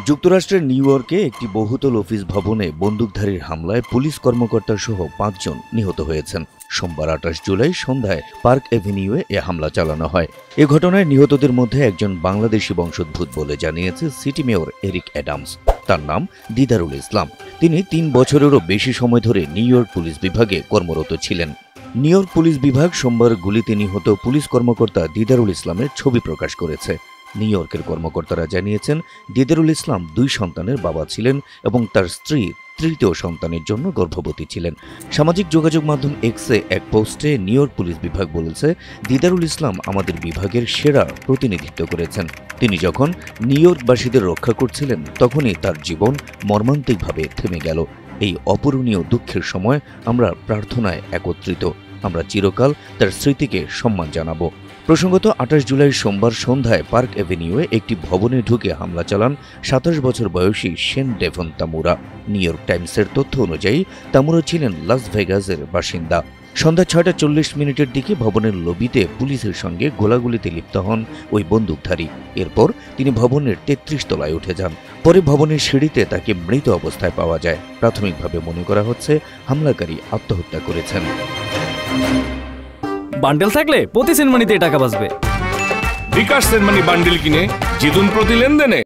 যুক্তরাষ্ট্রের নিউ ইয়র্কে একটি বহুতল অফিস ভবনে বন্দুকধারীর হামলায় পুলিশ কর্মকর্তা সহ ৫ জন নিহত হয়েছেন। সোমবার ২৮ জুলাই সন্ধ্যায় পার্ক অ্যাভিনিউয়ে এ হামলা চালানো হয়। এ ঘটনায় নিহতদের মধ্যে একজন বাংলাদেশি বংশোদ্ভূত বলে জানিয়েছে সিটি মেয়র এরিক অ্যাডামস। তার নাম দিদারুল ইসলাম। তিনি ৩ বছরেরও বেশি সময় ধরে নিউ ইয়র্ক পুলিশ বিভাগে কর্মরত ছিলেন। নিউ ইয়র্ক পুলিশ বিভাগ সোমবার গুলিতে নিহত পুলিশ কর্মকর্তা দিদারুল ইসলামের ছবি প্রকাশ করেছে। নিউ ইয়র্কের কর্মকর্তারা জানিয়েছেন, দিদারুল ইসলাম ২ সন্তানের বাবা ছিলেন এবং তার স্ত্রী তৃতীয় সন্তানের জন্য গর্ভবতী ছিলেন। সামাজিক যোগাযোগ মাধ্যম এক্সে এক পোস্টে নিউ ইয়র্ক পুলিশ বিভাগ বলেছে, দিদারুল ইসলাম আমাদের বিভাগের সেরা প্রতিনিধিত্ব করেছেন। তিনি যখন নিউ ইয়র্কবাসীদের রক্ষা করছিলেন তখনই তার জীবন মর্মান্তিকভাবে থেমে গেল। এই অপূরণীয় দুঃখের সময় আমরা প্রার্থনায় একত্রিত। আমরা চিরকাল তার স্মৃতিকে সম্মান জানাবো। প্রসঙ্গত ২৮ জুলাই সোমবার সন্ধ্যায় পার্ক অ্যাভিনিউয়ে একটি ভবনে ঢুকে হামলা চালান ২৭ বছর বয়সী শেন ডেভন তামুরা। নিউ ইয়র্ক টাইমসের তথ্য অনুযায়ী তামুরা ছিলেন লাস ভেগাসের বাসিন্দা। সন্ধ্যা ৬টা ৪০ দিকে ভবনের লবিতে পুলিশের সঙ্গে গোলাগুলিতে লিপ্ত হন ওই বন্দুকধারী। এরপর তিনি ভবনের ৩৩ তলায় উঠে যান। পরে ভবনের সিঁড়িতে তাকে মৃত অবস্থায় পাওয়া যায়। প্রাথমিকভাবে মনে করা হচ্ছে হামলাকারী আত্মহত্যা করেছেন। বান্ডেল থাকলে প্রতি সেনমানিতে টাকা বাঁচবে। বিকাশ সেনমানি বান্ডেল কিনে জিতুন প্রতি লেনদেনে।